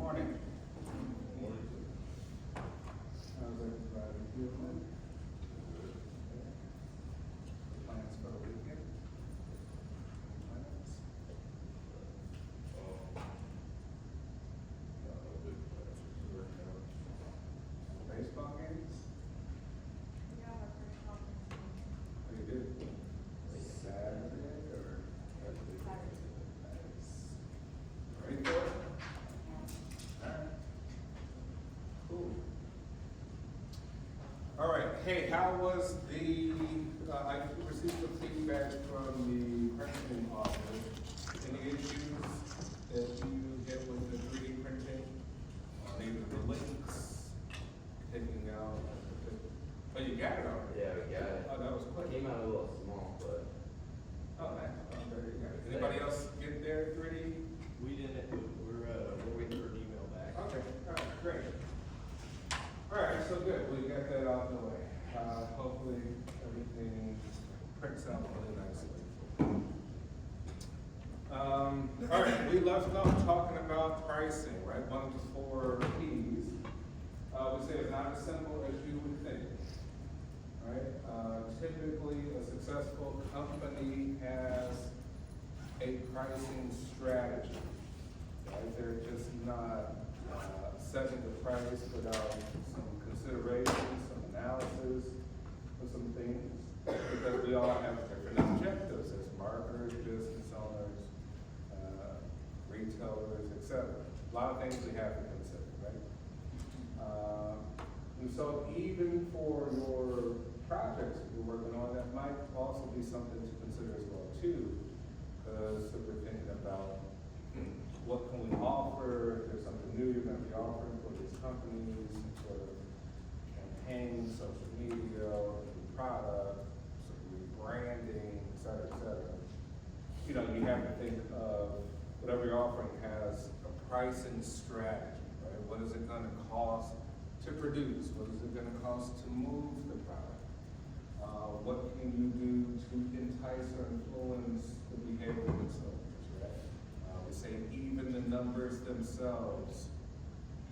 Morning. How's everybody feeling? Plans for the weekend? Plans? Baseball games? Oh, you do? Saturday or? Nice. Ready for it? Alright. Cool. All right, hey, how was I received some feedback from the printing office. Any issues that you get with the 3D printing? Maybe the links, taking out, oh, you got it already? Yeah, we got it. Oh, that was quick. It came out a little small, but. Oh, nice. Oh, there you go. Anybody else get their 3D? We didn't, we're waiting for an email back. Okay, all right, great. All right, so good, we got that out of the way. Hopefully everything prints out really nicely. All right, we left off talking about pricing, right? One of the 4 P's. We say it's not as simple as you would think, right? Typically, a successful company has a pricing strategy, right? They're just not setting the price without some consideration, some analysis of some things, because we all have different objectives as marketers, business owners, retailers, etc. A lot of things we have to consider, right? And so even for your projects that you're working on, that might also be something to consider as well too, because we're thinking about what can we offer, if there's something new you're going to be offering for these companies, some sort of campaign, social media, or new product, some rebranding, et cetera, et cetera. You know, you have to think of whatever you're offering has a pricing strategy, right? What is it going to cost to produce? What is it going to cost to move the product? What can you do to entice or influence the behavior of consumers, right? We say even the numbers themselves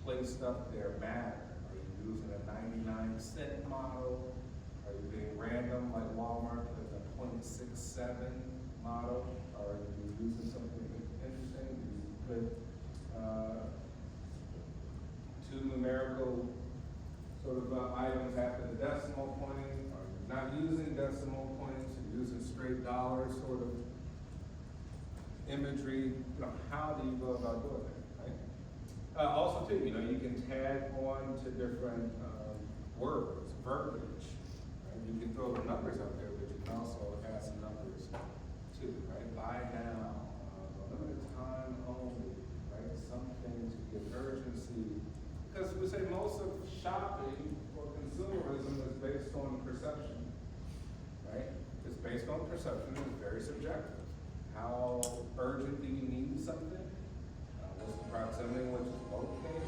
placed up there matter. Are you using a 99-cent model? Are you being random like Walmart with a 0.67 model? Or are you using something interesting? Do you put 2 numerical sort of items after the decimal point? Are you not using decimal points? You're using straight dollars sort of imagery. You know, how do you go about doing that, right? Also too, you know, you can tag on to different words, verbiage, right? You can throw the numbers up there, but you can also add some numbers too, right? Buy now, limited time only, right? Something to give urgency. Because we say most of shopping or consumerism is based on perception, right? It's based on perception, it's very subjective. How urgent do you need something? What's the proximity in which it's located?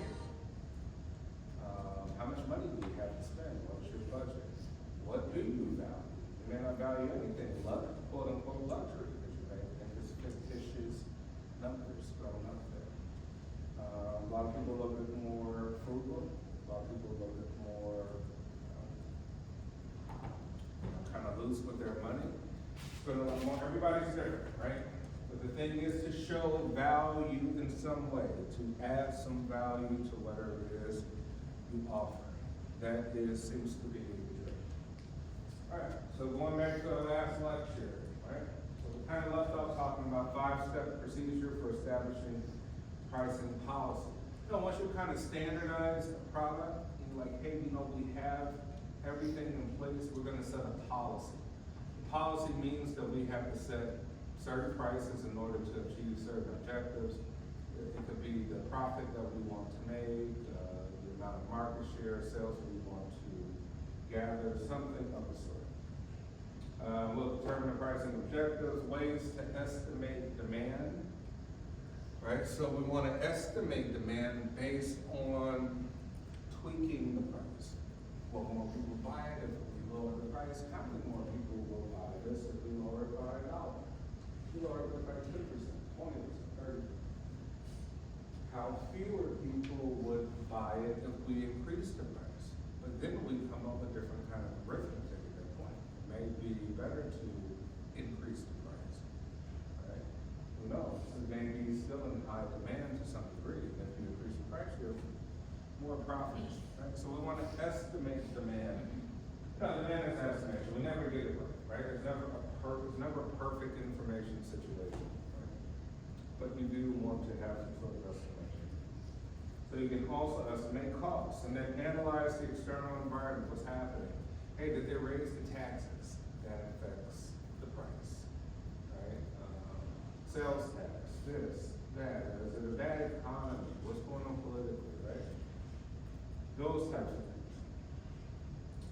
How much money do you have to spend? What's your budget? What do you value? You may not value anything, quote unquote luxury, but you may think it's fictitious numbers thrown up there. A lot of people a little bit more frugal, a lot of people a little bit more kind of loose with their money. Spend a lot more. Everybody's different, right? But the thing is to show value in some way, to add some value to whatever it is you offer. That seems to be the trick. All right, so going back to our last lecture, right? So we kind of left off talking about 5-step procedure for establishing pricing policy. You know, once you kind of standardize a product, you're like, hey, you know, we have everything in place, we're going to set a policy. Policy means that we have to set certain prices in order to achieve certain objectives. It could be the profit that we want to make, the amount of market share, sales we want to gather, something of the sort. We'll determine the pricing objectives, ways to estimate demand, right? So we want to estimate demand based on tweaking the price. Will more people buy it if we lower the price? How many more people will buy this if we lower it by $1? If we lower it by 2%, 20%, 30%. how fewer people would buy it if we increased the price. But then we come up with different kind of arithmetic at that point. It may be better to increase the price, right? Who knows? It may be still in high demand to some degree. If you increase the price, you have more profits, right? So we want to estimate demand. No, demand is estimation. We never get it right? It's never a perfect information situation, right? But you do want to have some sort of estimation. So you can also estimate costs and then analyze the external environment, what's happening. Hey, did they raise the taxes? That affects the price, right? Sales tax, this, that. Is it a bad economy? What's going on politically, right? Those types of things.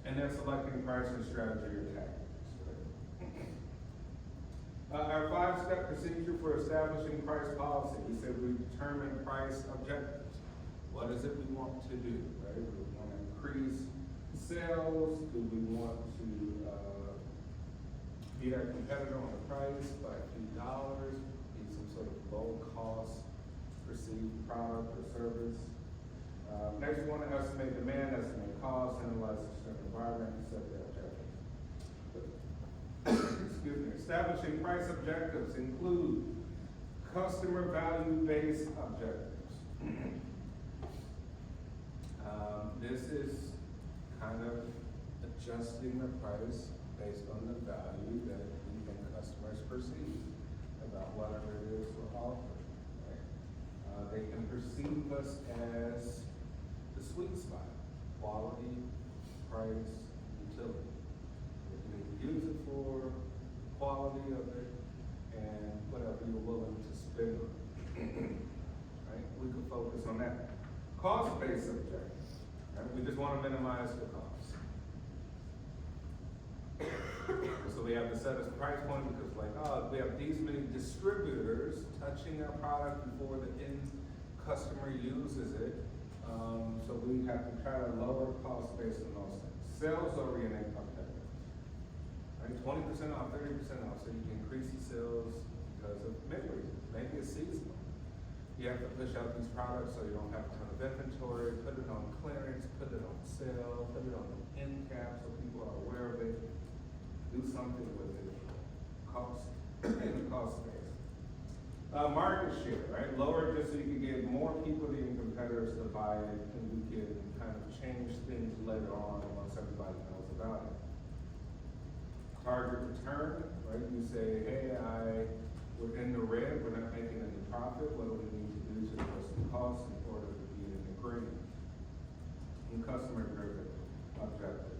And then selecting pricing strategy or tactics. Our 5-step procedure for establishing price policy. We said we determine price objectives. What is it we want to do, right? Do we want to increase sales? Do we want to beat our competitor on the price by a few dollars? Be some sort of low cost perceived product or service? Next, we want to estimate demand, estimate cost, analyze the external environment, and set the objectives. Excuse me. Establishing price objectives include customer value-based objectives. This is kind of adjusting the price based on the value that we think customers perceive about whatever it is we're offering. Right? They can perceive us as the sweet spot: quality, price, utility. What you use it for, the quality of it, and whatever you're willing to spend on it. Right? We could focus on that. Cost-based objectives. Right? We just want to minimize the cost. So we have to set a price point because, like, we have these many distributors touching our product before the end customer uses it. So we have to try to lower costs based on those things. Sales-oriented objectives. Right? 20% off, 30% off, so you can increase the sales because of many reasons. Maybe it's seasonal. You have to push out these products so you don't have a ton of inventory, put it on clearance, put it on sale, put it on the end cap so people are aware of it. Do something with it. Cost, cost base. Market share, right? Lower it just so you can get more people than your competitors to buy it, and we can kind of change things later on once everybody knows about it. Target return, right? You say, hey, we're in the red, we're not making any profit. What do we need to do to address the costs in order to be in the green? And customer-driven objectives.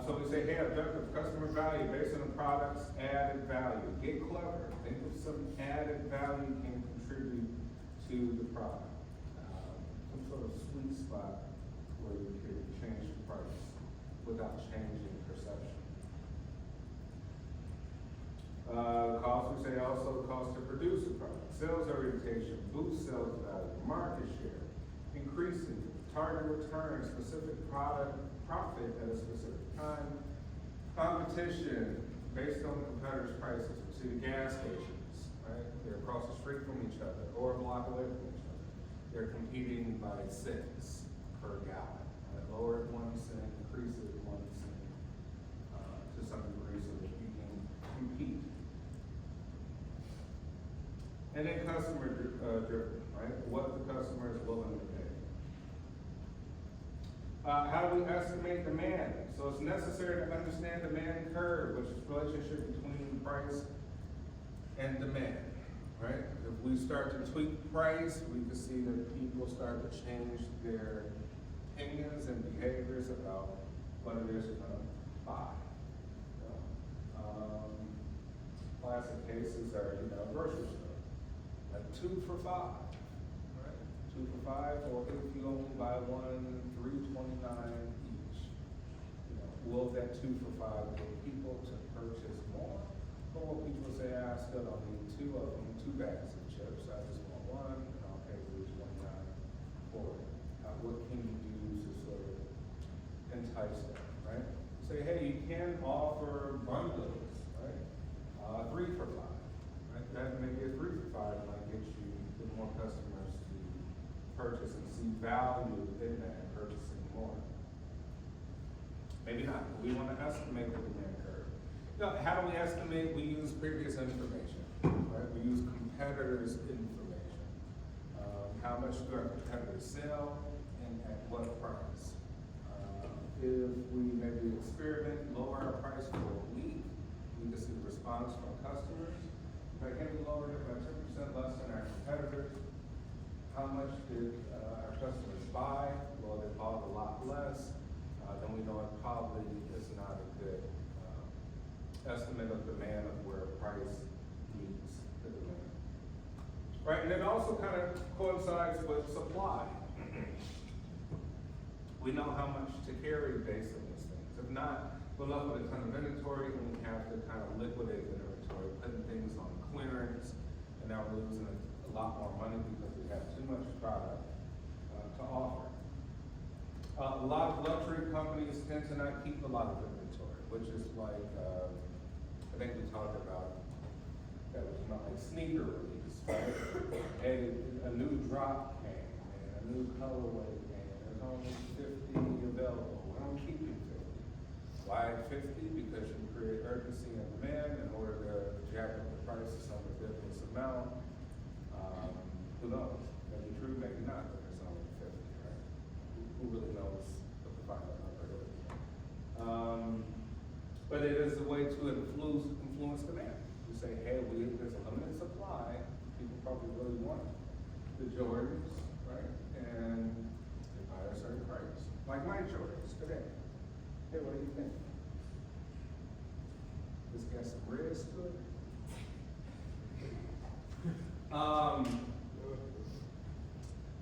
So we say, hey, objective customer value based on the product's added value. Get clever. Think of some added value can contribute to the product. Some sort of sweet spot where you can change the price without changing perception. Cost, we say also the cost to produce a product. Sales orientation, boost sales value, market share, increasing target return, specific product profit at a specific time. Competition based on the competitors' prices. We see the gas stations, right? They're across the street from each other or a block away from each other. They're competing by cents per gallon. Right? Lower it 1 cent, increase it 1 cent to some degree so that you can compete. And then customer driven, right? What the customer is willing to pay. How do we estimate demand? So it's necessary to understand demand curve, which is the relationship between price and demand, right? If we start to tweak price, we can see that people start to change their opinions and behaviors about what it is you're going to buy. Classic cases are, grocery store. Like 2 for $5, right? 2 for $5, or if you only buy one, $3.29 each. Will that 2 for $5 get people to purchase more? Or will people say, I still don't need 2 of them, 2 bags of chips, I just want one, and I'll pay $3.29 for it. What can you do to sort of entice them, right? Say, hey, you can offer bundles, right? 3 for $5. Right? That maybe a 3 for $5 might get you more customers purchase and see value in that and purchasing more. Maybe not, but we want to estimate the demand curve. You know, how do we estimate? We use previous information, right? We use competitors' information. How much do our competitors sell and at what price? If we maybe experiment, lower our price for a week, we can see the response from customers. If I can we lowered it by 10% less than our competitors, how much did our customers buy? Well, they bought a lot less. Then we know it probably is not a good estimate of demand of where price meets the demand. Right, and it also kind of coincides with supply. We know how much to carry based on these things. If not, we're left with a ton of inventory and we have to kind of liquidate the inventory, putting things on clearance, and now we're losing a lot more money because we have too much product to offer. A lot of luxury companies tend to not keep a lot of inventory, which is like, I think we talked about, that was not like sneaker release, right? Hey, a new drop came, and a new colorway came, there's only 50 available, we're only keeping 50. Why 50? Because you create urgency and demand in order to jack up the prices on the ridiculous amount. Who knows? Maybe true, maybe not, but there's only 50, right? Who really knows what the final number is? But it is a way to influence demand. You say, hey, there's a limited supply, people probably really want the Jordans, right? And they buy a certain price. Like my Jordans today. Hey, what do you think? This got some risk to it?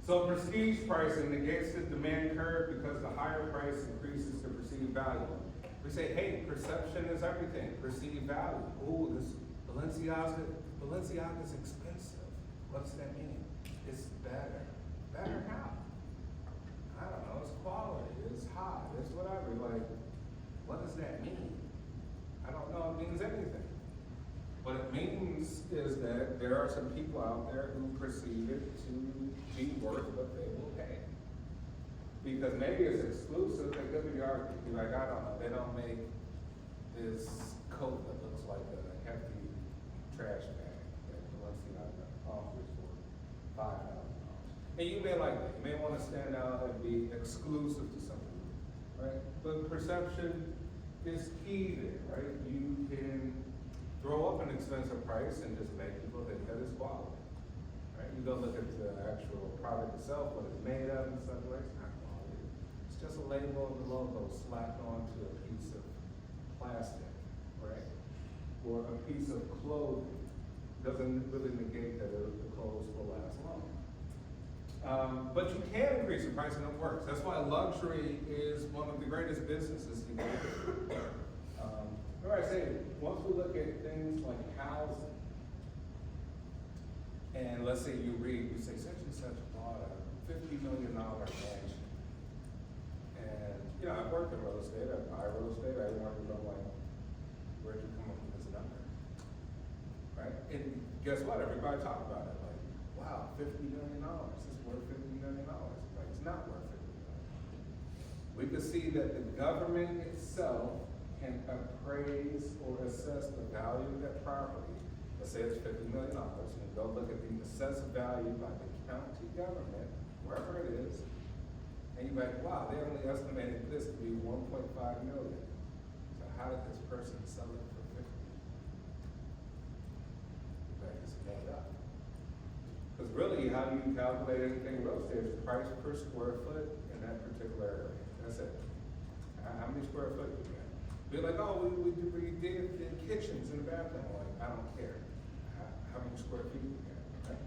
So prestige pricing negates the demand curve because the higher price increases the perceived value. We say, hey, perception is everything, perceived value. Oh, this Balenciaga's expensive. What does that mean? It's better. Better how? I don't know, it's quality, it's high, it's whatever. Like, what does that mean? I don't know it means anything. What it means is that there are some people out there who perceive it to be worth what they will pay. Because maybe it's exclusive, they could be arguing, like, I don't know, they don't make this coat that looks like a hefty trash bag that Balenciaga offers for $5,000. And you may like that, you may want to stand out and be exclusive to something, right? But perception is key there, right? You can throw up an expensive price and just make people think that it's quality, right? You go look at the actual product itself, what it's made of and stuff, like it's not quality. It's just a label and the logo slapped onto a piece of plastic, right? Or a piece of clothing. Doesn't really negate that the clothes will last long. But you can increase the price and it works. That's why luxury is one of the greatest businesses to get into. I say, once we look at things like housing, and let's say you say such and such bought a $50 million mansion. And, you know, I've worked in real estate, I buy real estate, I wanted to know, like, where'd you come up with this number? Right? And guess what? Everybody talk about it, like, wow, $50 million, it's worth $50 million. Like, it's not worth $50 million. We can see that the government itself can appraise or assess the value of that property. Let's say it's $50 million, and go look at the assessed value by the county government, wherever it is, and you're like, wow, they only estimated this to be $1.5 million. So how did this person sell it for 50? Like, it's made up. Because really, how do you calculate anything real estate? It's price per square foot in that particular area. That's it. How many square foot do you get? Be like, oh, we did the kitchens and the bathroom. Like, I don't care. How many square feet you get, right?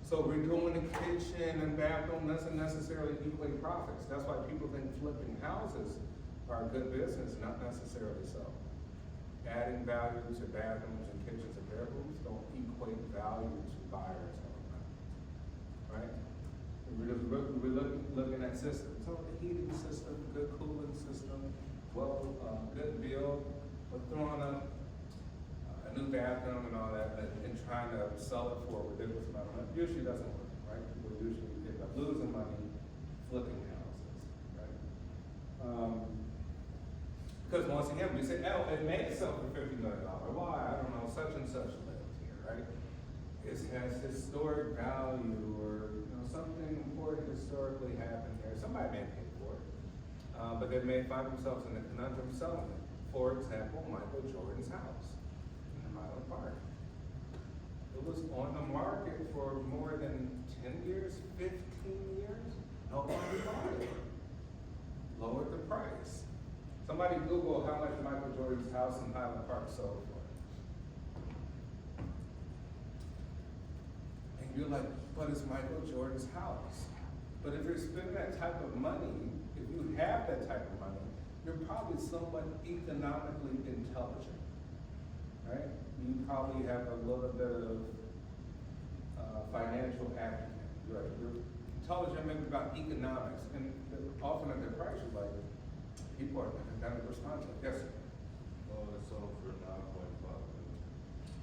So redoing the kitchen and bathroom doesn't necessarily equate profits. That's why people think flipping houses are a good business, not necessarily so. Adding value to bathrooms and kitchens and bedrooms don't equate value to buyers all the time, right? We're looking at systems. So the heating system, good cooling system, well, good build, but throwing up a new bathroom and all that, and trying to sell it for a ridiculous amount of money usually doesn't work, right? People usually get end up losing money flipping houses, right? Because once again, we say, oh, it may sell for $50 million. Why? I don't know, such and such lives here, right? It has historic value, or something important historically happened here. Somebody may pay for it, but they may find themselves in a conundrum selling it. For example, Michael Jordan's house in Highland Park. It was on the market for more than 10 years, 15 years. Nobody bought it. Lowered the price. Somebody Google how much Michael Jordan's house in Highland Park sold for. And you're like, but it's Michael Jordan's house. But if you're spending that type of money, if you have that type of money, you're probably somewhat economically intelligent, right? You probably have a little bit of financial acumen. You're intelligent maybe about economics, and often at the price you're like, people are kind of responsive. Yes, sir? Well, it's sold for 9.5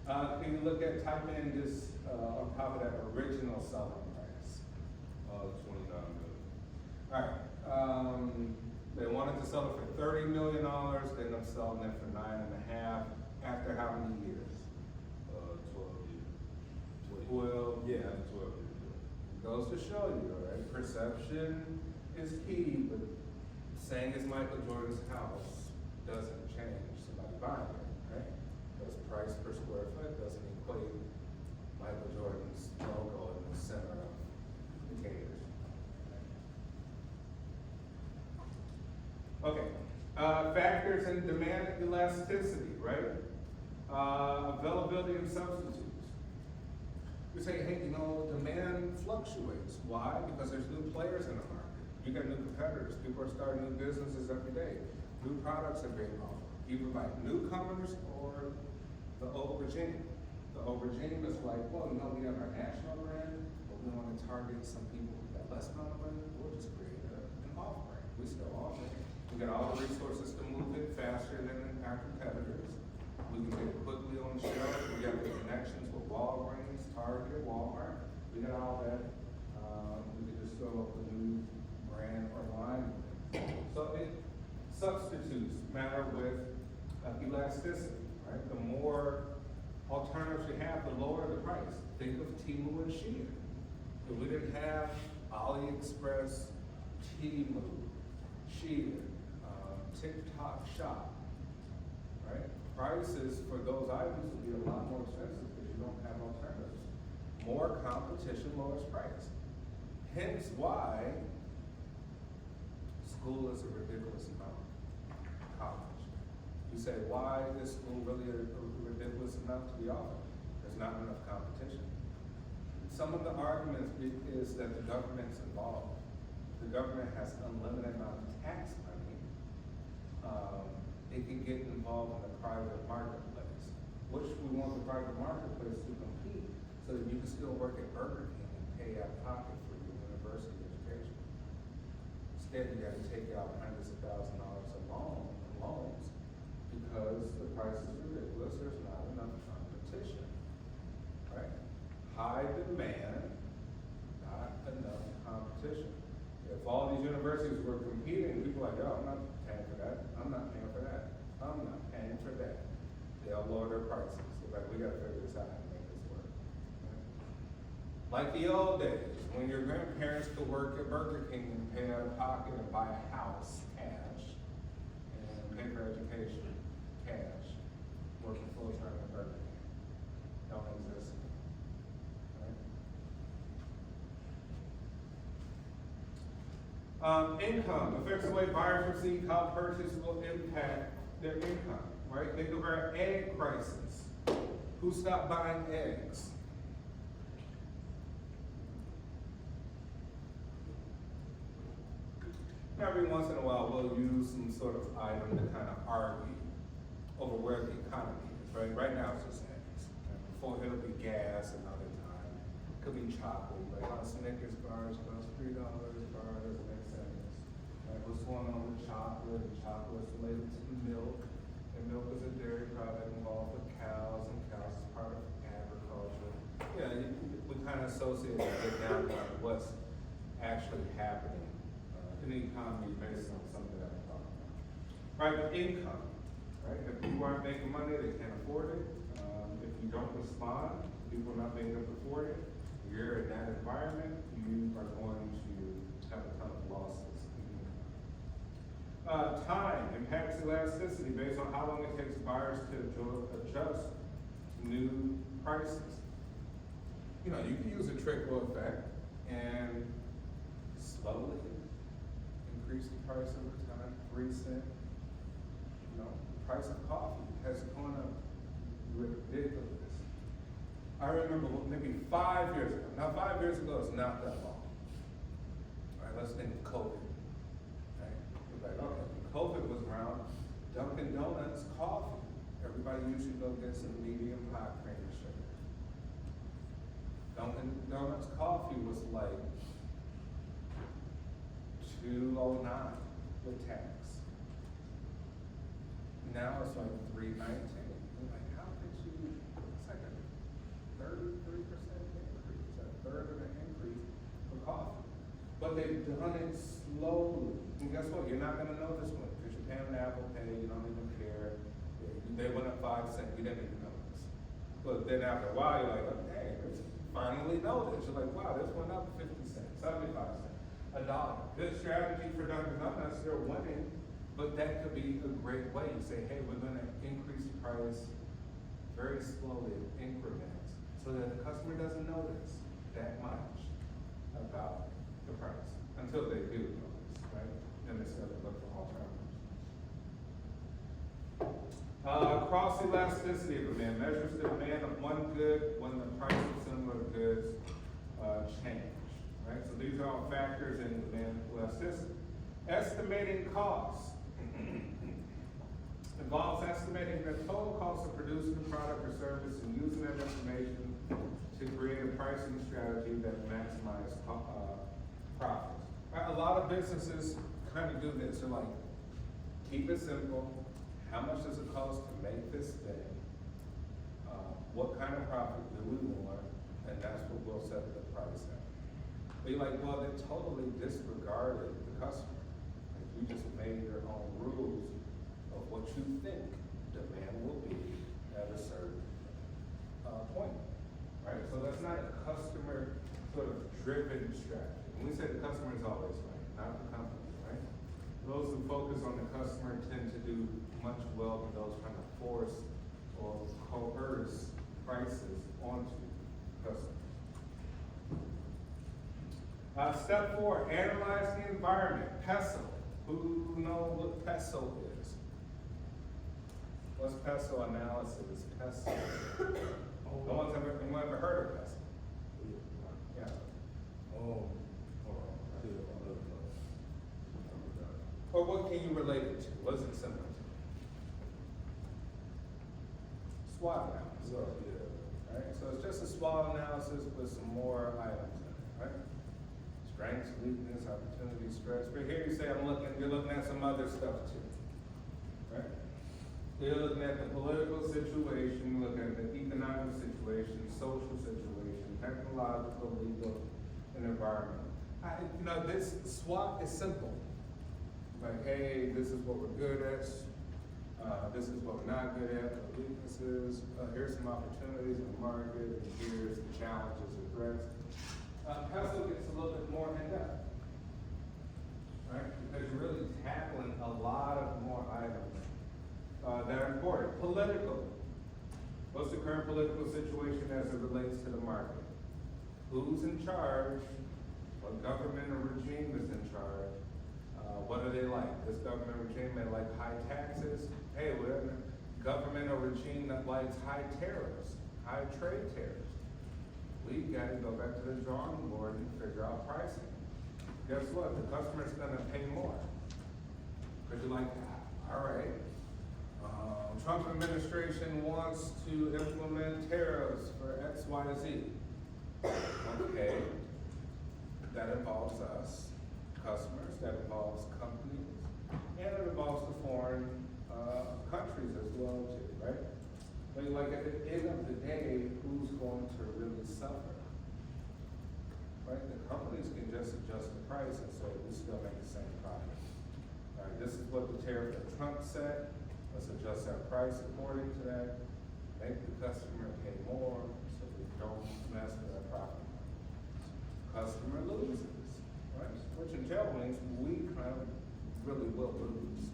million. Can you look at, type in this, on top of that original selling price? 29 million. All right, they wanted to sell it for $30 million, they ended up selling it for 9.5, after how many years? 12 years. 12 Yeah, years. 12 years. Goes to show you, right? Perception is key, but saying it's Michael Jordan's house doesn't change somebody buying it, right? Because price per square foot doesn't equate Michael Jordan's logo in the center of the gators. Okay, factors in demand elasticity, right? Availability of substitutes. We say, hey, demand fluctuates. Why? Because there's new players in the market. You got new competitors. People are starting new businesses every day. New products are being offered, either by newcomers or the old regime. The old regime is like, well, we have our national brand, but we want to target some people who got less amount of money. We'll just create an off brand. We still offer it. We got all the resources to move it faster than our competitors. We can get it quickly on the shelf. We got the connections with Walgreens, Target, Walmart. We got all that. We can just throw up a new brand or line. So substitutes matter with elasticity, right? The more alternatives you have, the lower the price. Think of Temu and Shein. If we didn't have AliExpress, Temu, Shein, TikTok Shop, right? Prices for those items would be a lot more expensive because you don't have alternatives. More competition lowers price. Hence why school is a ridiculous amount. College. You say, why is school really a ridiculous amount to be offered? There's not enough competition. Some of the arguments is that the government's involved. The government has unlimited amount of tax money. It can get involved in the private marketplace, which we want the private marketplace to compete so that you can still work at Burger King and pay out of pocket for your university education. Instead, you gotta take out hundreds of thousands of dollars of loans because the price is ridiculous, there's not enough competition, right? High demand, not enough competition. If all these universities were competing, people are like, oh, I'm not paying for that, I'm not paying for that, I'm not paying for that. They'll lower their prices. They're like, we gotta figure this out and make this work. Like the old days, when your grandparents could work at Burger King and pay out of pocket and buy a house, cash, and pay for education, cash, working full time at Burger King. Don't exist. Income affects the way buyers perceive how purchase will impact their income, right? Think of our egg crisis. Who stopped buying eggs? Every once in a while, we'll use some sort of item to kind of argue over where the economy is, right? Right now, it's just eggs. And before, it'll be gas another time. It could be chocolate, like Snickers bars cost $3 a bar, doesn't make sense. Right? What's going on with chocolate? And chocolate's related to milk. And milk is a dairy product involved with cows, and cows is part of agriculture. Yeah, we kind of associate it down to what's in the economy based on something that I'm talking about. Right, but income, right? If people aren't making money, they can't afford it. If you don't respond, people not being able to afford it, you're in that environment, you are going to have a ton of losses. Time impacts elasticity based on how long it takes buyers to adjust new prices. You know, you can use a trickle effect and slowly increase the price over time, 3 cents. You know, the price of coffee has gone up ridiculous. I remember maybe 5 years ago. Now 5 years ago is not that long. All right, let's think of COVID. Right? You're like, okay, when COVID was around, Dunkin' Donuts coffee. Everybody usually go get some medium hot cream and sugar. Dunkin' Donuts coffee was like $2.09 with tax. Now it's like $3.19. You're like, how could you? It's like a 33% increase, a third of an increase for coffee. But they've done it slowly. And guess what? You're not gonna know this one because you're paying an Apple Pay. You don't even care. They went up 5 cents. You didn't even notice. But then after a while, you're like, hey, finally notice. You're like, wow, this went up 50 cents, 75 cents, $1. Good strategy for Dunkin' Donuts. They're winning, but that could be a great way. You say, hey, we're going to increase the price very slowly in increments so that the customer doesn't notice that much about the price until they do notice, right? Then they start to look for alternatives. Cross elasticity of demand measures the demand of one good when the price of similar goods change, right? So these are all factors in demand elasticity. Estimating costs involves estimating the total cost of producing a product or service and using that information to create a pricing strategy that maximizes profits. Right? A lot of businesses kind of do this. They're like, keep it simple. How much does it cost to make this thing? What kind of profit do we want? And that's what we'll set the price at. But you're like, well, they totally disregarded the customer. Like, you just made your own rules of what you think demand will be at a certain point, right? So that's not a customer sort of driven strategy. And we say the customer is always right, not the company, right? Those who focus on the customer tend to do much well than those trying to force or coerce prices onto customers. Step 4, analyze the environment. Pestle. Who knows what Pestle is? What's Pestle analysis? Pestle. No one's ever heard of Pestle. Yeah. Oh. Or what can you relate it to? What is it similar to? SWOT analysis. Right? So it's just a SWOT analysis with some more items in it, right? Strengths, weakness, opportunity, stress. But here you say you're looking at some other stuff too. Right? You're looking at the political situation, you're looking at the economic situation, social situation, technological, legal, and environmental. This SWOT is simple. Like, hey, this is what we're good at, this is what we're not good at, our weaknesses, here's some opportunities in the market, and here's the challenges and threats. Pestle gets a little bit more in depth, right? Because you're really tackling a lot of more items that are important. Political. What's the current political situation as it relates to the market? Who's in charge? What government or regime is in charge? What do they like? This government regime may like high taxes. Hey, we're in a government or regime that likes high tariffs, high trade tariffs. We got to go back to the drawing board and figure out pricing. Guess what? The customer's going to pay more. Because you're like, all right, Trump administration wants to implement tariffs for X, Y, Z. Okay, that involves us, customers, that involves companies, and it involves the foreign countries as well too, right? But like at the end of the day, who's going to really suffer? right? The companies can just adjust the price and say, we still make the same profit. All right, this is what the tariff that Trump said, let's adjust our price according to that, make the customer pay more, so we don't mess with our profit. Customer loses, right? Which in jail means we kind of really will lose.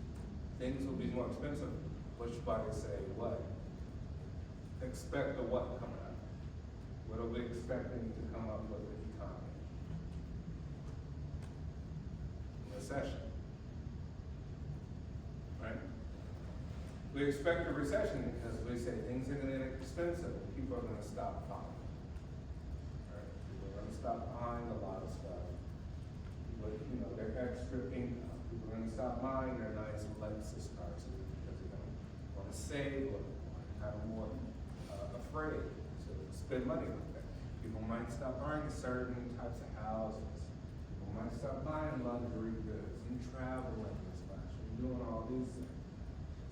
Things will be more expensive, which body say what? Expect the what coming up? What are we expecting to come up with the economy? Recession, right? We expect a recession because we say things are gonna get expensive and people are gonna stop buying. Right? People are gonna stop buying a lot of stuff with, their extra income. People are gonna stop buying their nice Lexus cars because they don't wanna save a little more, kind of more afraid to spend money like that. People might stop buying certain types of houses. People might stop buying luxury goods and traveling as much and doing all these things.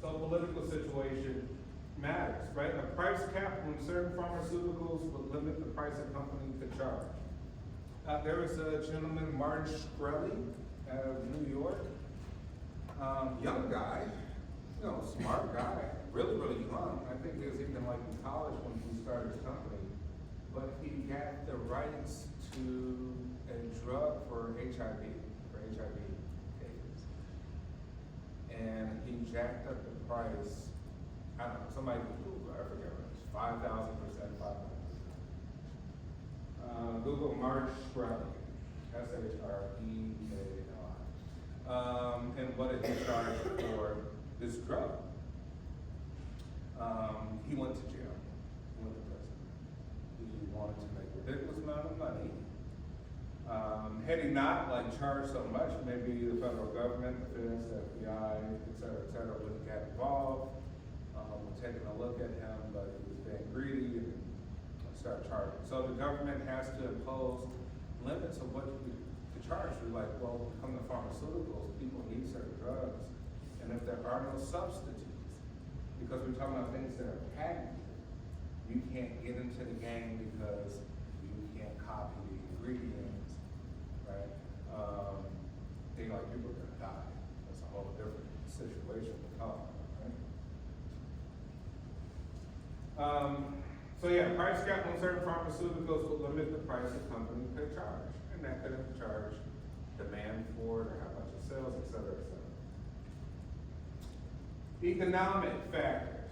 So political situation matters, right? A price cap on certain pharmaceuticals would limit the price a company could charge. There was a gentleman, Martin Shkreli, out of New York, young guy, smart guy, really, really young. I think he was even like in college when he started his company. But he got the rights to a drug for HIV AIDS. And he jacked up the price, I don't know, somebody can Google, I forget what it was, 5,000%, 500%. Google Martin Shkreli, Shreli. And what did he charge for this drug? He went to jail, he went to prison. He wanted to make a ridiculous amount of money. Had he not charged so much, maybe the federal government, the feds, the FBI, et cetera, would get involved, taking a look at him, but he was being greedy and started charging. So the government has to impose limits of what you could charge. You're like, well, when it comes to pharmaceuticals, people need certain drugs, and if there are no substitutes, because we're talking about things that are patented, you can't get into the game because you can't copy the ingredients, right? People are gonna die. That's a whole different situation to talk about, right? So yeah, price cap on certain pharmaceuticals will limit the price a company could charge, and that could charge demand for it or how much it sells, et cetera, et cetera. Economic factors,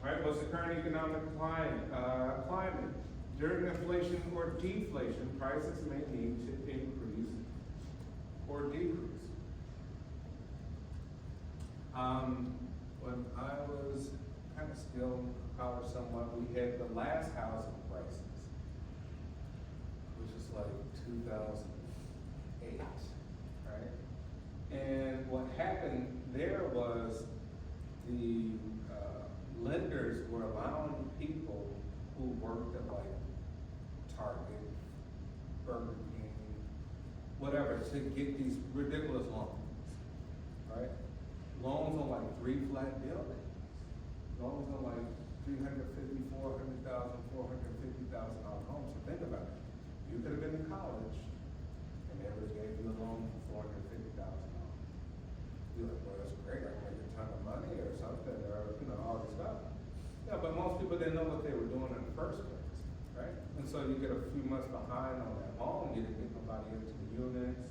right? What's the current economic climate? During inflation or deflation, prices may need to increase or decrease. When I was kind of still in college somewhat, we had the last housing crisis, which is like 2008, right? And what happened there was the lenders were allowing people who worked at Target, Burger King, whatever, to get these ridiculous loans, right? Loans on 3 flat buildings. Loans on $350,000, $400,000, $450,000 homes. So think about it. You could have been in college and they would have gave you a loan for $450,000. You're like, well, that's great, I can make a ton of money or something, or all this stuff. Yeah, but most people didn't know what they were doing in the first place, right? And so you get a few months behind on that loan, you didn't get nobody into the units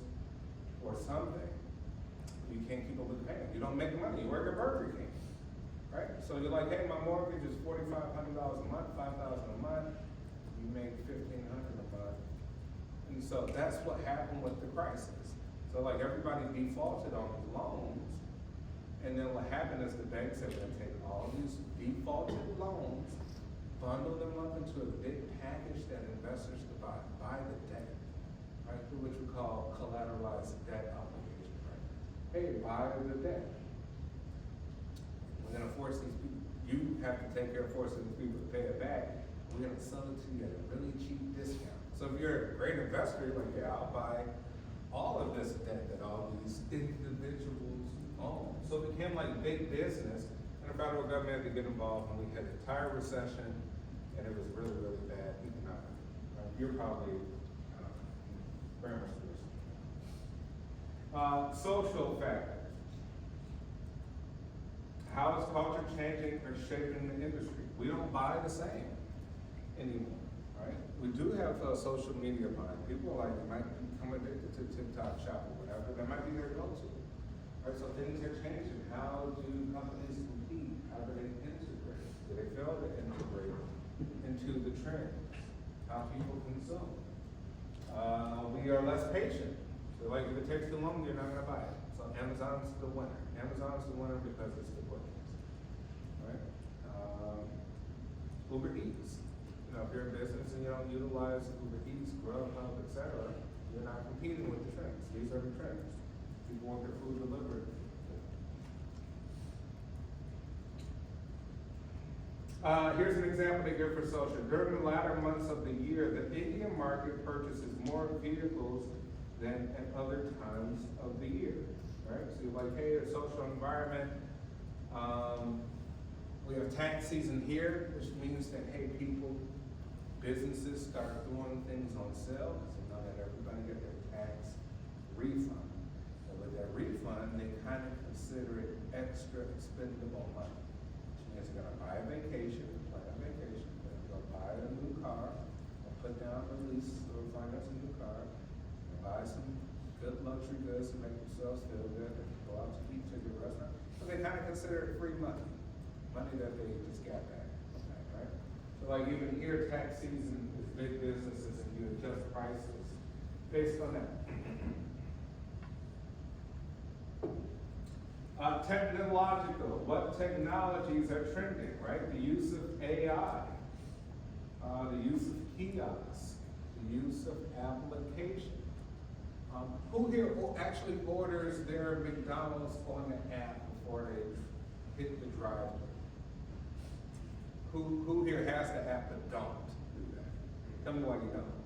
or something. You can't keep up with the payment. You don't make money, you work at Burger King, right? So you're like, hey, my mortgage is $4,500 a month, $5,000 a month. You make $1,500 a month. And so that's what happened with the crisis. So everybody defaulted on these loans, and then what happened is the banks are gonna take all these defaulted loans, bundle them up into a big package that investors could buy the debt, right? Which we call collateralized debt obligation, right? Hey, buy the debt. We're gonna force these people, you have to take care of forcing these people to pay it back. We're gonna sell it to you at a really cheap discount. So if you're a great investor, you're like, yeah, I'll buy all of this debt that all these individuals own. So it became big business, and the federal government had to get involved, and we had an entire recession, and it was really, really bad economically. You're probably grammar schools. Social factors. How is culture changing or shaping the industry? We don't buy the same anymore, right? We do have social media buying. People like might become addicted to TikTok shop or whatever. That might be their go-to. Right? So things are changing. How do companies compete? How do they integrate? Do they fail to integrate into the trends? How people consume? We are less patient. So like if it takes too long, you're not gonna buy it. So Amazon's the winner. Amazon's the winner because it's the quickest, right? Uber Eats. You know, if you're in business and you don't utilize Uber Eats, Grubhub, etc., you're not competing with the trends. These are the trends. People want their food delivered. Here's an example they give for social. During the latter months of the year, the Indian market purchases more vehicles than at other times of the year, right? So you're like, hey, the social environment, we have tax season here, which means that, hey, businesses start doing things on sale, because they know that everybody get their tax refund. So with that refund, they kind of consider it extra expendable money. Which means they're gonna buy a vacation, plan a vacation, they're gonna go buy a new car, or put down a lease or finance a new car, buy some good luxury goods to make themselves feel good, and go out to eat, to the restaurant. So they kind of consider it free money, money that they just got back, right? So like even here, tax season is big businesses and you adjust prices based on that. Technological, what technologies are trending, right? The use of AI, the use of kiosks, the use of application. Who here actually orders their McDonald's on the app before they hit the drive-thru? Who here has the app but don't do that? Tell me why you don't.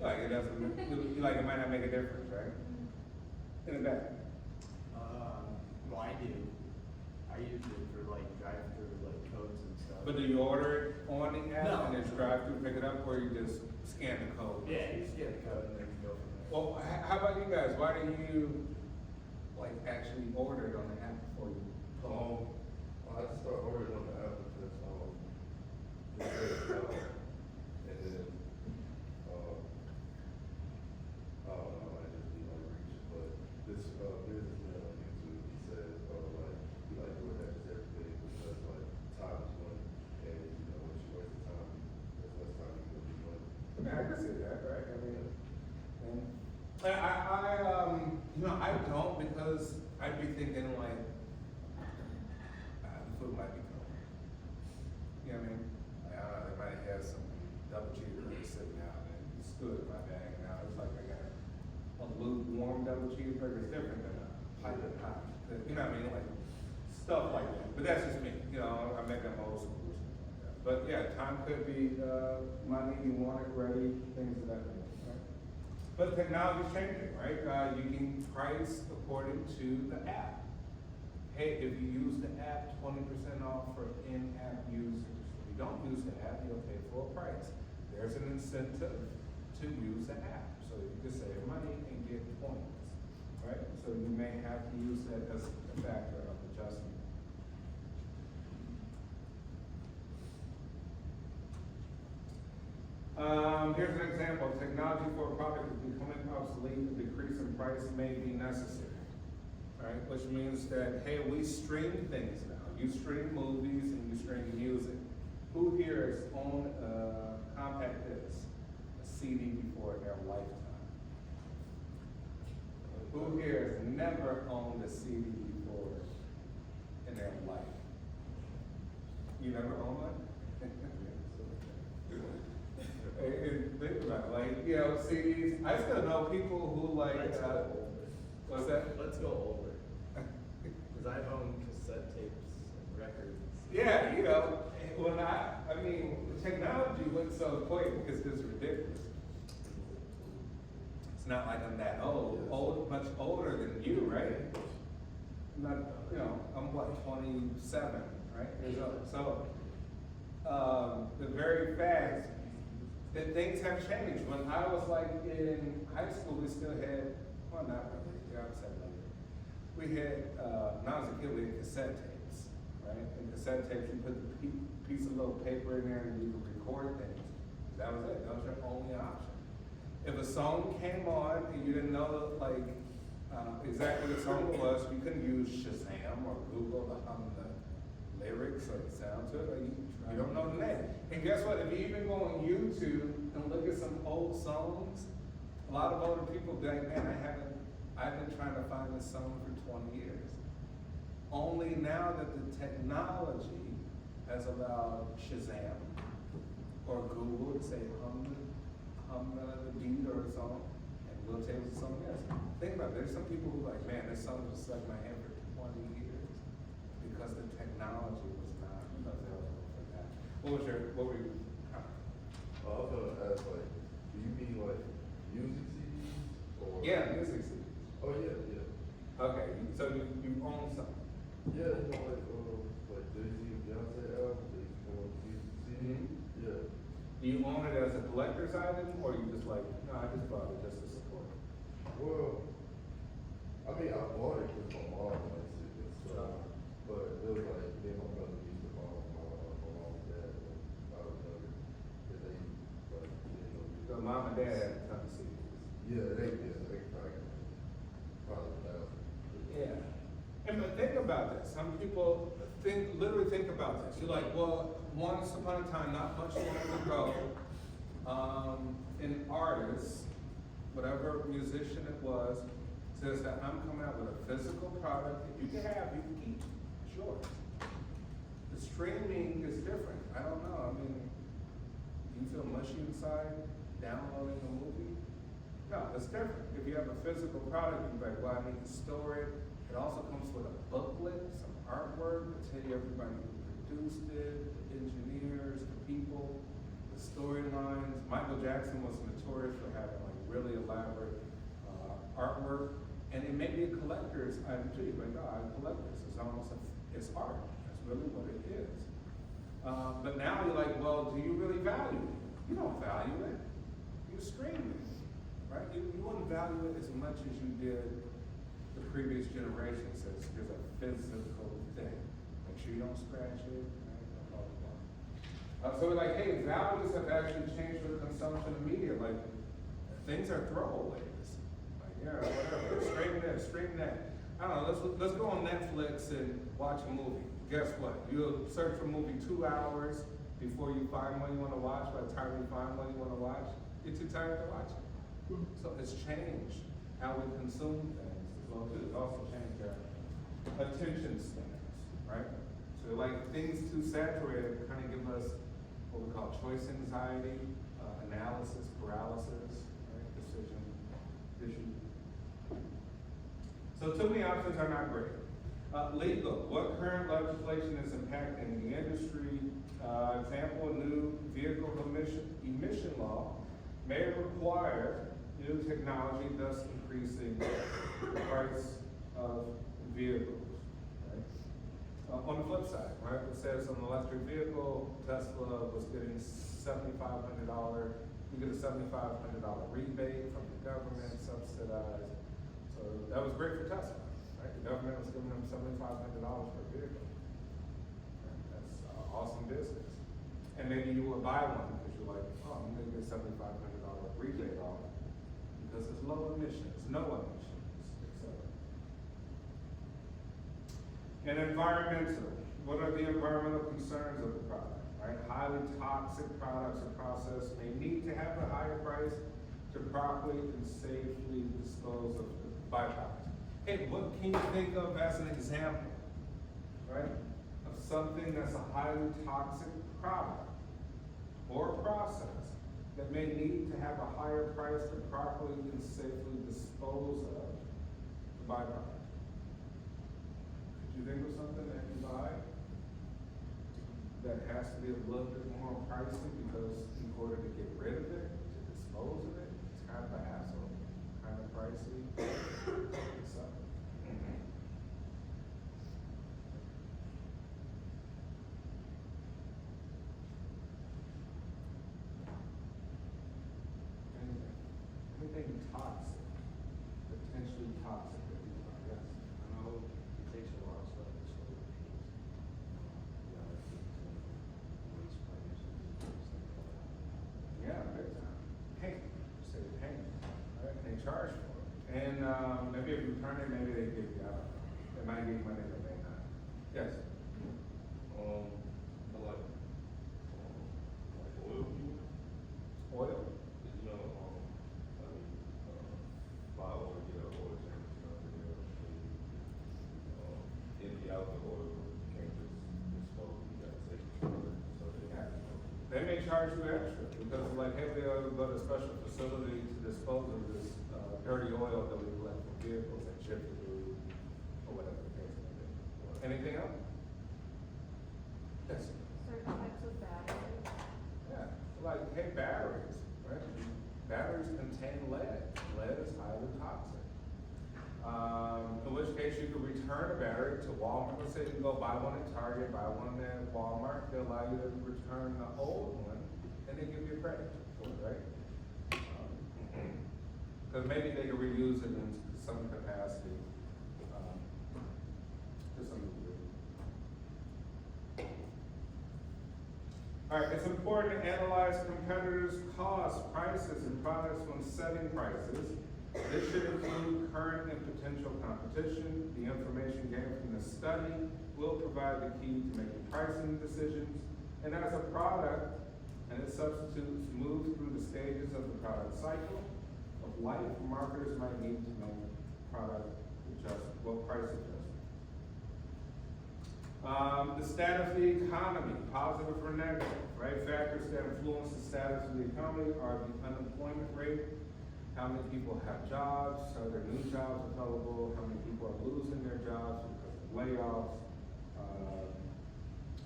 Like it doesn't, you like it might not make a difference, right? In the back. Well, I do. I use it for like drive-through, like codes and stuff. But do you order it on the app No. and then drive through, pick it up, or you just scan the code? Yeah, you scan the code and then you go from there. Well, how about you guys? Why do you like actually order it on the app before you? I just start ordering on the app because, it says, and then, I don't know, I just be like reaching, but this, businessman on YouTube, he says, like, he like doing that just everything because like time is money, and you know, once you waste the time, there's less time you can be money. I mean, I can see that, right? I mean, you know, I don't because I'd be thinking like, the food might be cold. You know what I mean? Like, I don't know, they might have some double cheeseburger sitting out and it's good in my bag now. It's like I got a lukewarm double cheeseburger is different than a piping hot. You know what I mean? Like, stuff like that. But that's just me, you know, I make up old school or something like that. But yeah, time could be, money, you want it ready, things of that nature, right? But technology's changing, right? You can price according to the app. Hey, if you use the app, 20% off for in-app users. If you don't use the app, you'll pay full price. There's an incentive to use the app, so you can save money and get points, right? So you may have to use that as a factor of adjustment. Here's an example. Technology for a product is becoming obsolete. A decrease in price may be necessary, right? Which means that, hey, we stream things now. You stream movies and you stream music. Who here has owned a compact disc, a CD before in their lifetime? Who here has never owned a CD before in their life? You never owned one? Think about it, like, you know, CDs. I still know people who like, what's that? Let's go older. Because I've owned cassette tapes and records. Yeah, you know, I mean, technology went so quick because it's ridiculous. It's not like I'm that old, much older than you, right? I'm not, you know, I'm what, 27, right? Years old. So, very fast that things have changed. When I was like in high school, we still had, well, not really, yeah, I was at later. We had, when I was a kid, we had cassette tapes, right? And cassette tapes, you put the piece of little paper in there and you could record things. That was it. That was your only option. If a song came on and you didn't know like exactly what the song was, you couldn't use Shazam or Google to hum the lyrics or the sound to it. Like you don't know the name. And guess what? If you even go on YouTube and look at some old songs, a lot of older people be like, man, I've been trying to find this song for 20 years. Only now that the technology has allowed Shazam or Google to say hum the beat or a song, and we'll tell you what the song is. Think about it. There's some people who are like, man, this song was stuck in my head for 20 years because the technology was not available for that. What were you? I was gonna ask, like, do you mean like music CDs or? Yeah, music CDs. Oh yeah, yeah. Okay, so you own some. Yeah, you know, like Jay-Z and Beyonce albums, they used to come on music CD. Yeah. Do you own it as a collector's item, or you just like, no, I just bought it just to support it? Well, I mean, I bought it because my mom likes it and stuff, but it was like me and my brother used to buy my mom's dad when I was younger, and they like, you know. So mom and dad had a ton of CDs. Yeah, they probably 1,000. Yeah. And but think about this. Some people literally think about this. You're like, well, once upon a time, not much long ago, an artist, whatever musician it was, says that I'm coming out with a physical product that you can have, you can keep. It's yours. The streaming is different. I don't know. I mean, do you feel mushy inside downloading a movie? No, it's different. If you have a physical product, you're like, well, I need to store it. It also comes with a booklet, some artwork, to tell you everybody who produced it, the engineers, the people, the storylines. Michael Jackson was notorious for having like really elaborate artwork, and it may be a collector's item too. You're like, oh, I collect this. It's almost it's art. That's really what it is. But now you're like, well, do you really value it? You don't value it. You stream it, right? You wouldn't value it as much as you did the previous generation. Says here's a physical thing. Make sure you don't scratch it. Right? Blah, blah, blah. So we're like, hey, values have actually changed with consumption of media. Like things are throwaways. Like yeah, whatever. Stream that. I don't know. Let's go on Netflix and watch a movie. Guess what? You'll search for a movie 2 hours before you find one you want to watch. By the time you find one you want to watch, you're too tired to watch it. So it's changed how we consume things as well too. It's also changed our attention spans, right? So like things too saturated kind of give us what we call choice anxiety, analysis paralysis, right? Decision issue. So too many options are not great. Legal, what current legislation is impacting the industry? Example, new vehicle emission law may require new technology, thus increasing the price of vehicles. Right? On the flip side, right, it says on an electric vehicle, Tesla was getting $7,500. You get a $7,500 rebate from the government, subsidized. So that was great for Tesla. Right? The government was giving them $7,500 per vehicle. Right? That's awesome business. And maybe you would buy one because you're like, oh, I'm going to get $7,500 rebate off because it's low emissions, no emissions, etc. And environmental. What are the environmental concerns of the product? Right? Highly toxic products or process may need to have a higher price to properly and safely dispose of the byproducts. Hey, what can you think of as an example, right, of something that's a highly toxic product or process that may need to have a higher price to properly and safely dispose of the byproduct? Could you think of something that you buy that has to be a little bit more pricey because in order to get rid of it, to dispose of it, it's kind of a hassle, kind of pricey. So, maybe if you return it, maybe they give you, I don't know. They might give you money, they may not. Yes? I like oil fuel. Oil? You know, I mean, buy oil, get an oil change, you know, empty out the oil, you can't just dispose, you gotta take it. So they have, They may charge you extra, because like, hey, we ought to go to a special facility to dispose of this, dirty oil that we collect from vehicles and ship it to, or whatever the case may be. Anything else? Yes? Certain types of batteries. Yeah, like, hey, batteries, right? Batteries contain lead. Lead is highly toxic. In which case you could return a battery to Walmart. Let's say you go buy one at Target, buy one at Walmart, they'll allow you to return the old one, and they give you a credit for it, right? Because maybe they can reuse it in some capacity, to some degree. All right, it's important to analyze competitors' costs, prices, and products when setting prices. This should include current and potential competition. The information gained from the study will provide the key to making pricing decisions. And as a product and its substitutes move through the stages of the product cycle of life, marketers might need to make product price adjustments. The status of the economy, positive or negative, right? Factors that influence the status of the economy are the unemployment rate, how many people have jobs, are there new jobs available, how many people are losing their jobs because of layoffs,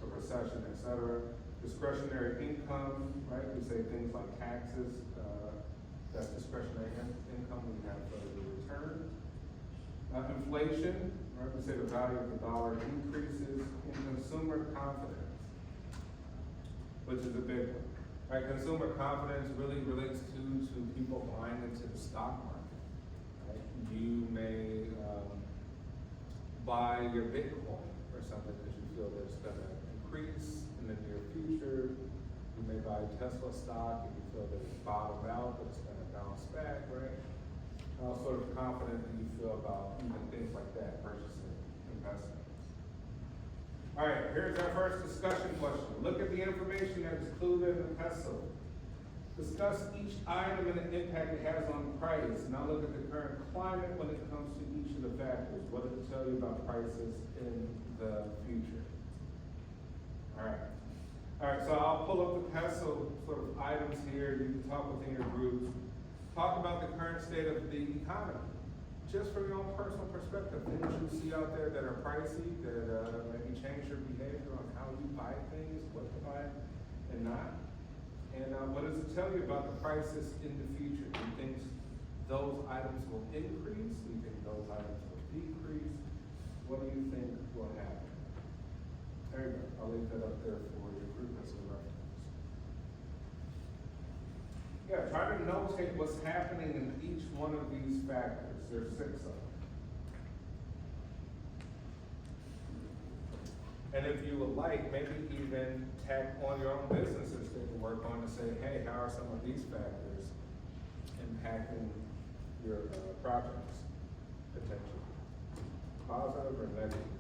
a recession, et cetera. Discretionary income, right? We say things like taxes, that's discretionary income we have for the return. Inflation, right? We say the value of the dollar increases. And consumer confidence, which is a big one. Right, consumer confidence really relates to people buying into the stock market. Right? You may buy your Bitcoin or something because you feel that it's going to increase in the near future. You may buy Tesla stock and you feel that it's bottomed out, but it's going to bounce back, right? How sort of confident do you feel about even things like that, purchasing investments? All right, here's our first discussion question. Look at the information that's included in the Pestle. Discuss each item and the impact it has on price. Now look at the current climate when it comes to each of the factors. What does it tell you about prices in the future? All right, so I'll pull up the Pestle sort of items here. You can talk within your groups. Talk about the current state of the economy. Just from your own personal perspective, things you see out there that are pricey, that maybe change your behavior on how you buy things, what to buy and not. And what does it tell you about the prices in the future? Do you think those items will increase? Do you think those items will decrease? What do you think will happen? There you go. I'll leave that up there for your group as a reference. Yeah, try to notate what's happening in each one of these factors. There's 6 of them. And if you would like, maybe even tack on your own businesses that you work on to say, hey, how are some of these factors impacting your projects potentially? Positive or negative?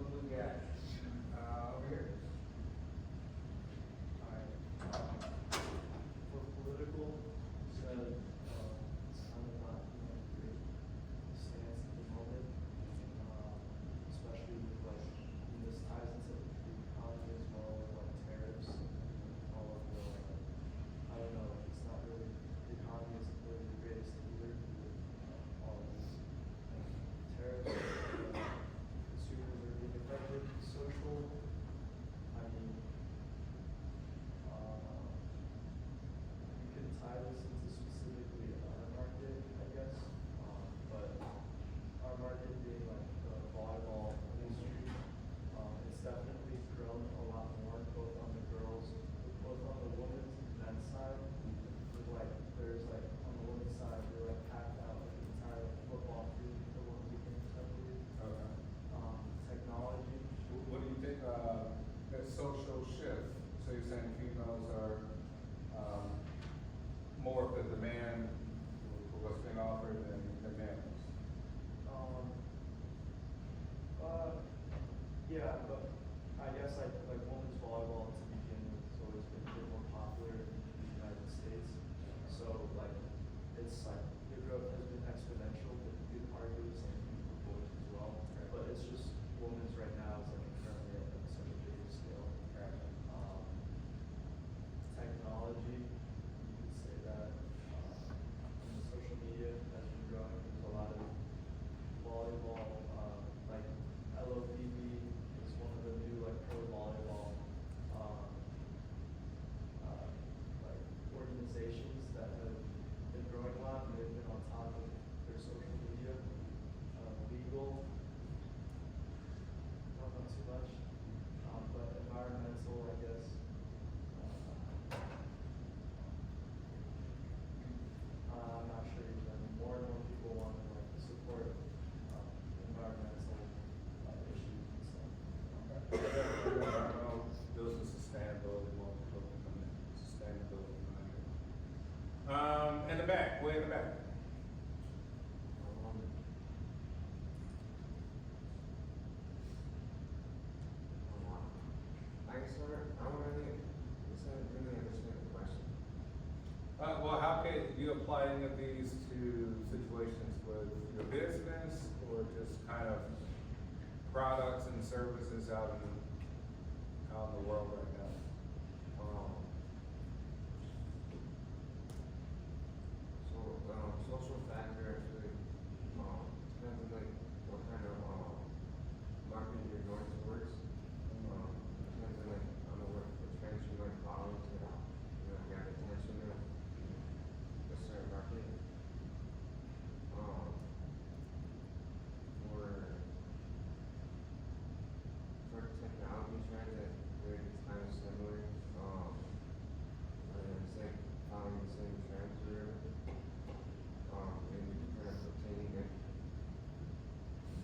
what we got? Over here. Alright, for political, so, it's kind of not, great stance at the moment. Especially with like, this ties into the economy as well, with like tariffs and all of the, I don't know, it's not really, the economy isn't really the greatest either, with all of these tariffs. Consumers are being affected, social, I mean, you could tie this into specifically our market, I guess, but our market being like the volleyball industry, it's definitely grown a lot more, both on the girls, both on the women's and men's side. With like, there's like, on the women's side, they're like packed out like the entire football field for 1 weekend, I believe. Okay. Technology, What do you think, that social shift? So you're saying females are, more of the demand for what's being offered than males? Um, yeah, but I guess like women's volleyball to begin with has always been a bit more popular in the United States. So like, it's like, the growth has been exponential, but you could argue the same thing for boys as well. But it's just, women's right now is like currently at like such a bigger scale. Technology, you could say that, and the social media has been growing, there's a lot of volleyball, like LOPV is one of the new like pro volleyball, like organizations that have been growing a lot, and they've been on top of their social media. Legal, not too much, but environmental, I guess. I'm not sure even, more and more people want to like support, environmental, issues and stuff. Environmental, those are sustainability, more people come in, sustainability. In the back, way in the back. I don't really, it's not really understand the question. Well, how can you apply any of these to situations with your business or just kind of products and services out in the world right now? Social factor actually, depends on like what kind of, marketing you're going towards. Depends on like, I don't know what trends you might follow to, grab attention of a certain market. For technology trends, I think it's kind of similar. It's like following the same trends or whatever. And kind of obtaining like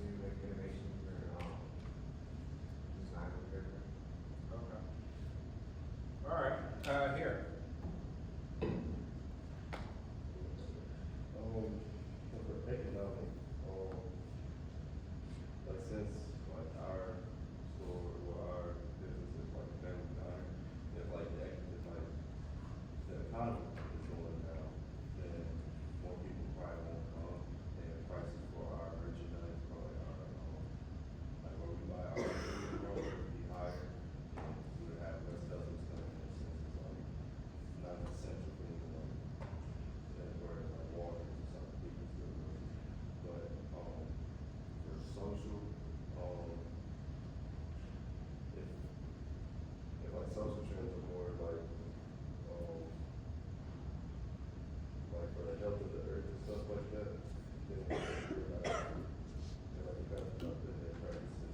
new like innovations or design or whatever. Okay. All right, here. For economic, like since like our store or our business is like family time, if like the economy is going down, then more people probably won't come, and prices for our merchandise probably are, like where we buy our food from would be higher. We would have less customers coming in since it's like not an essential thing, like, whereas like Walgreens or something, people still do. But, for social, if like social trends are more like for the health of the earth and stuff like that, then they're like kind of about their practices,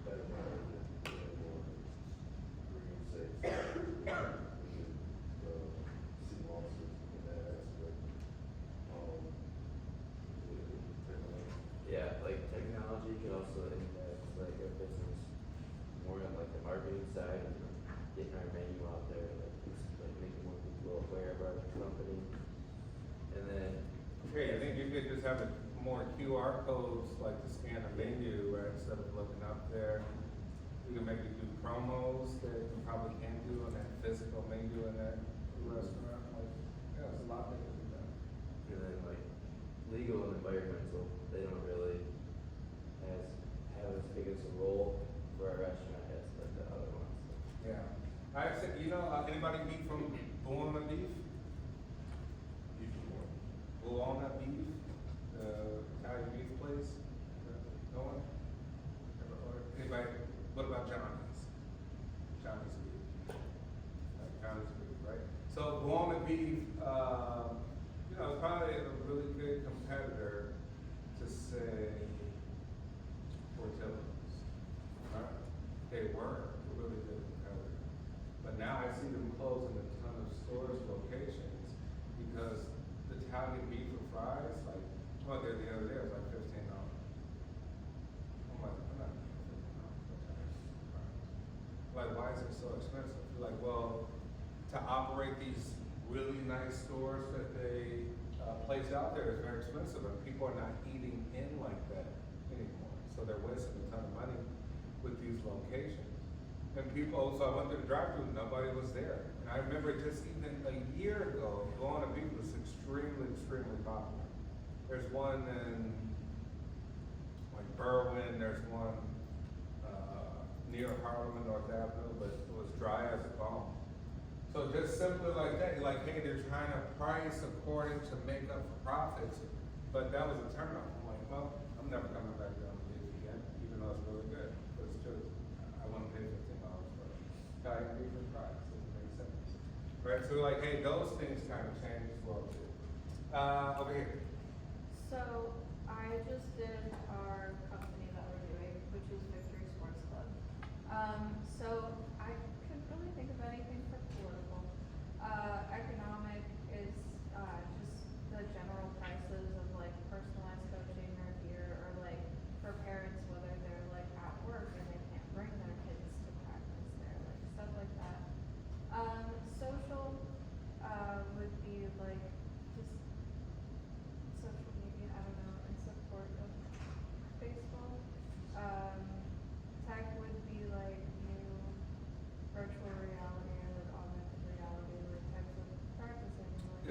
better management, and more green, safe, we can, see losses in that aspect. Yeah, like technology can also impact like a business more on like the marketing side and getting our menu out there, like just like making more people aware of our company. And then Okay, I think you could just have more QR codes, like to scan a menu at instead of looking up there. We can maybe do promos that you probably can't do on that physical menu in that restaurant, like, yeah, there's a lot that can be done. And then like legal and environmental, they don't really have as big as a role for a restaurant as like the other ones. Yeah. I've said, anybody eat from Buona Beef? You can work. Buona Beef, the Italian beef place? No one? Never heard? Anybody? What about Johnny's? Johnny's Beef. Johnny's Beef, right? So Buona Beef, it's probably a really good competitor to say Portillo's. Right? They were a really good competitor. But now I see them closing a ton of stores, locations, because the Italian beef and fries, like, oh, there the other day, it was like $15. I'm like, I'm not paying $15 for Italian beef and fries. Like, why is it so expensive? Like, well, to operate these really nice stores that they place out there is very expensive, and people are not eating in like that anymore. So they're wasting a ton of money with these locations. And people, so I went to the drive-thru, nobody was there. And I remember just even a year ago, Buona Beef was extremely, extremely popular. There's one in like Berwyn, there's one near Harlem and North Avenue, but it was dry as a bone. So just simply like that, you're like, hey, they're trying to price according to make up for profits, but that was a turnoff. I'm like, well, I'm never coming back down to beef again, even though it's really good. But it's just, I want to pay $15 for Italian beef and fries. Doesn't make sense. Right? So like, hey, those things kind of change as well too. Over here. So I just did our company that we're doing, which is Victory Sports Club. So I couldn't really think of anything for political. Economic is just the general prices of like personalized coaching or gear, or like for parents whether they're like at work and they can't bring their kids to practice there, like stuff like that. Social would be like just social media, I don't know, in support of baseball. Tech would be like new virtual reality or like augmented reality, like types of practicing. Like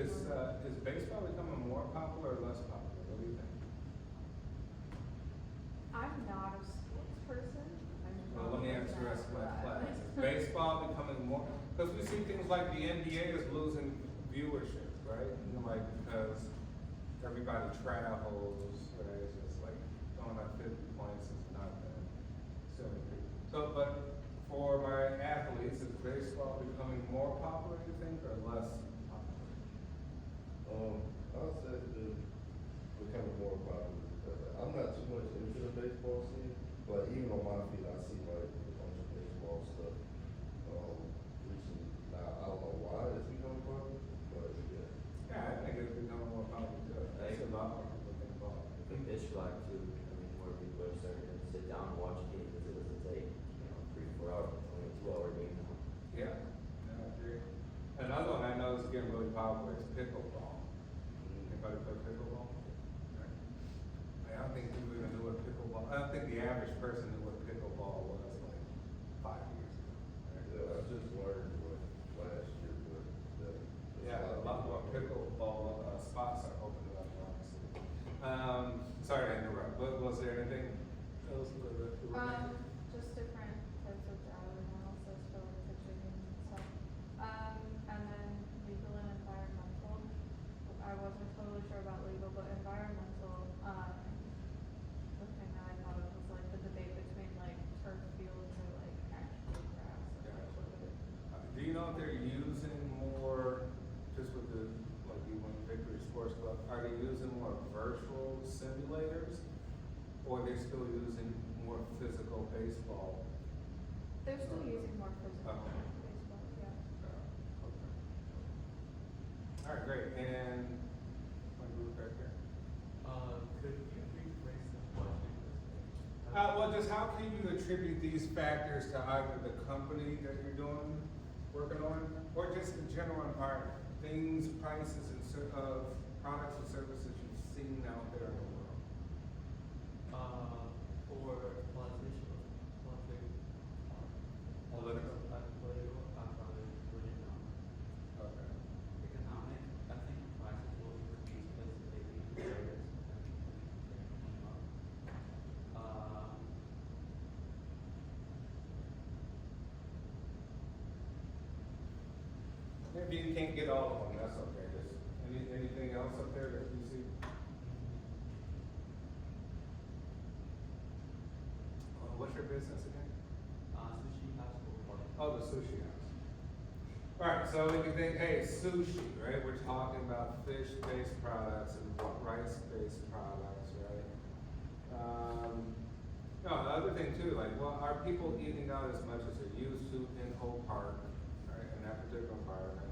Is baseball becoming more popular or less popular? What do you think? I'm not a sports person. Well, let me answer the rest of my class. Is baseball becoming more, because we see things like the NBA is losing viewership, right? Like, because everybody travels, right? It's just like throwing up 50 points is nothing. So, but for my athletes, is baseball becoming more popular, you think, or less popular? I would say it's becoming more popular because I'm not too much into the baseball scene, but even on my feed, I see like a bunch of baseball stuff recently. Now, I don't know why it's becoming popular, but yeah. Yeah, I think it's becoming more popular too. I think a lot more people think ball. The pitch clock too, I mean, more people are starting to sit down and watch games because it doesn't take, 3-4 hours, it's only a 2-hour game now. Yeah, I agree. Another one I know is getting really popular is pickleball. Anybody play pickleball? Right. I don't think people even knew what pickleball, I don't think the average person knew what pickleball was like 5 years ago. Right? Yeah, I just learned last year, but Yeah, a lot more pickleball spots are opening up, honestly. Sorry to interrupt, but was there anything else that just different types of data analysis for like pitching and stuff. And then legal and environmental. I wasn't totally sure about legal, but environmental, the thing that I thought of was like the debate between like turf fields or like actual grass. Or like what would it do you know if they're using more, just with the, like you went Victory Sports Club, are they using more virtual simulators? Or they're still using more physical baseball? They're still using more physical Okay. baseball, yeah. Okay. All right, great, and my group right here. Could you rephrase the question? Well, just how can you attribute these factors to either the company that you're working on, or just the general environment? Things, prices, and of products and services you've seen out there in the world. For if you can't get all of them, that's okay, just, anything else up there that you see? What's your business again? Sushi hospital. Oh, the sushi house. Alright, so we can think, hey, sushi, right? We're talking about fish-based products and rice-based products, right? No, the other thing too, like, well, are people eating out as much as they used to in Hope Park, right, in that particular environment?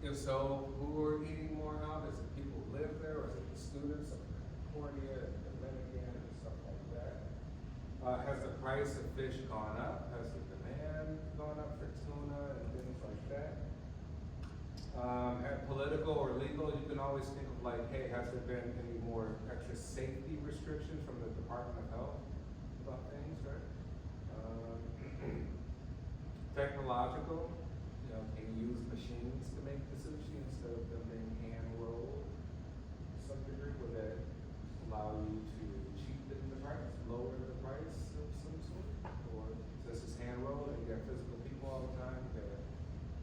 If so, who are eating more out? Is it people who live there, or is it the students of California and Dominican and stuff like that? Has the price of fish gone up? Has the demand gone up for tuna and things like that? At political or legal, you can always think of like, hey, has there been any more extra safety restrictions from the Department of Health about things, right? Technological, you know, can you use machines to make the sushi instead of them being hand rolled? To some degree, would that allow you to cheapen the price, lower the price of some sort? Or this is hand rolled and you got physical people all the time, you got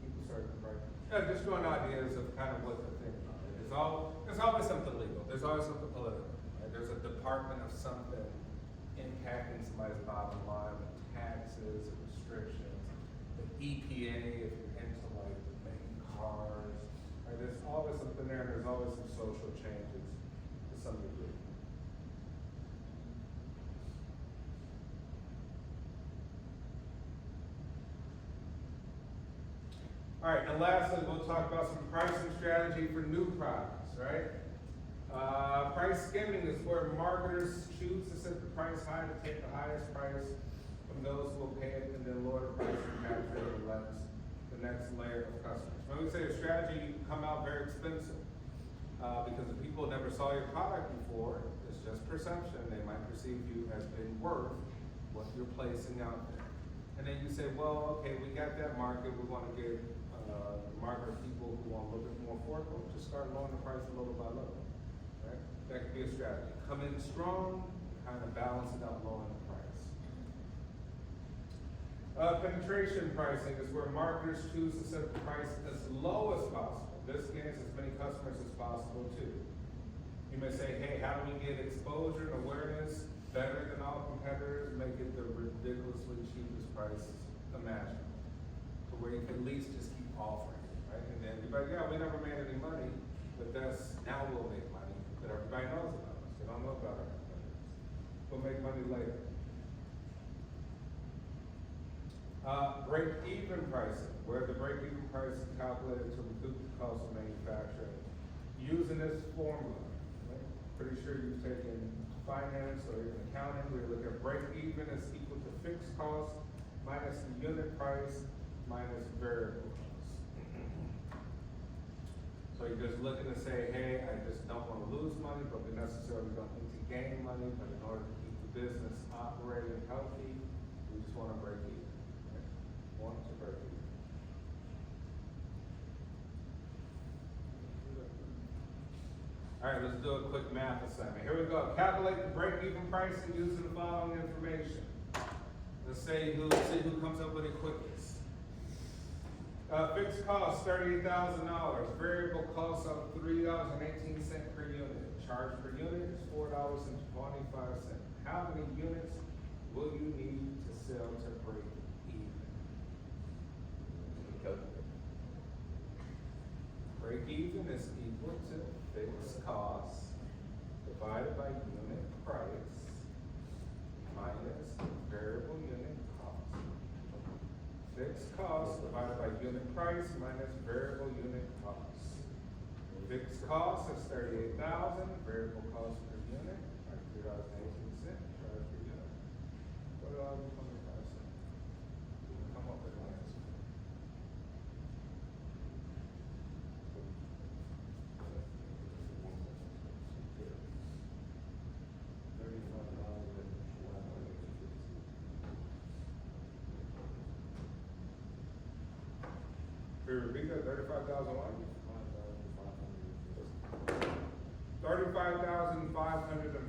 people serving the price? Yeah, just throwing ideas of kind of what to think about it. There's always something legal, there's always something political, right? There's a department of something impacting somebody's bottom line with taxes and restrictions. The EPA, if you're into like making cars, right? There's always something there, and there's always some social changes to some degree. All right, and lastly, we'll talk about some pricing strategy for new products, right? Price skimming is where marketers choose to set the price high to take the highest price from those who will pay it and then lower the price to capture the next layer of customers. When we say a strategy, you can come out very expensive because the people never saw your product before. It's just perception. They might perceive you as being worth what you're placing out there. And then you say, well, okay, we got that market. We want to get the market of people who want a little bit more affordable. Just start lowering the price little by little. Right? That could be a strategy. Come in strong, kind of balance it out, lowering the price. Penetration pricing is where marketers choose to set the price as low as possible. This gains as many customers as possible too. You may say, hey, how do we get exposure and awareness better than all competitors? Make it the ridiculously cheapest price imaginable, to where you can at least just keep offering it, right? And then you're like, yeah, we never made any money, but now we'll make money, but everybody knows about us. They don't know about our competitors. We'll make money later. Break-even pricing, where the break-even price is calculated to recoup the cost of manufacturing. Using this formula, right? Pretty sure you've taken finance or even accounting, where you look at break-even is equal to fixed cost minus the unit price minus variable cost. So you're just looking to say, hey, I just don't want to lose money, but we necessarily don't need to gain money, but in order to keep the business operating healthy, we just want to break even. Want to break even. All right, let's do a quick math assignment. Here we go. Calculate the break-even pricing using the following information. Let's see who comes up with it quickest. Fixed cost $38,000. Variable cost of $3.18 per unit. Charge per unit is $4.25. How many units will you need to sell to break even? Break even is equal to fixed cost divided by unit price minus variable unit cost. Fixed cost divided by unit price minus variable unit cost. Fixed cost is $38,000. Variable cost per unit, $3.18. Charge per unit, $4.25. Come up with an answer. Repeat that, 35,000 what? 35,515.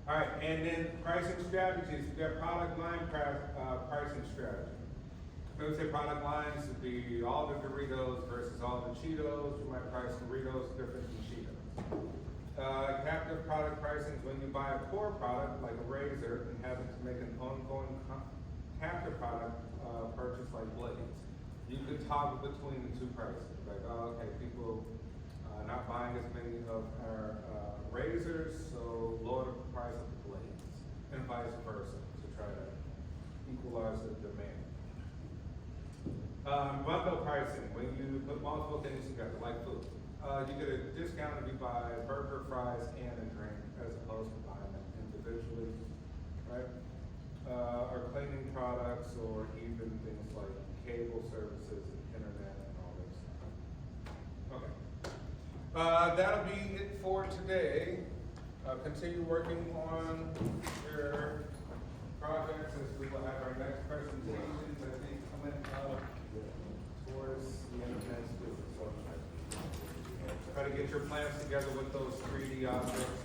All right, and then pricing strategies, we got product line pricing strategy. When we say product lines, it'd be all the Doritos versus all the Cheetos. You might price Doritos different than Cheetos. Captive product pricing is when you buy a core product like a razor and having to make an ongoing captive product purchase like blades. You could toggle between the two prices. Like, oh, okay, people not buying as many of our razors, so lower the price of the blades, and vice versa to try to equalize the demand. Bundle pricing, when you put multiple things together, like food. You get a discount if you buy burger, fries, and a drink, as opposed to buying them individually, right? Or cleaning products, or even things like cable services and internet and all that stuff. Okay. That'll be it for today. Continue working on your projects as we will have our next presentations, I think, coming up towards the end of next week. So try to get your plans together with those 3D objects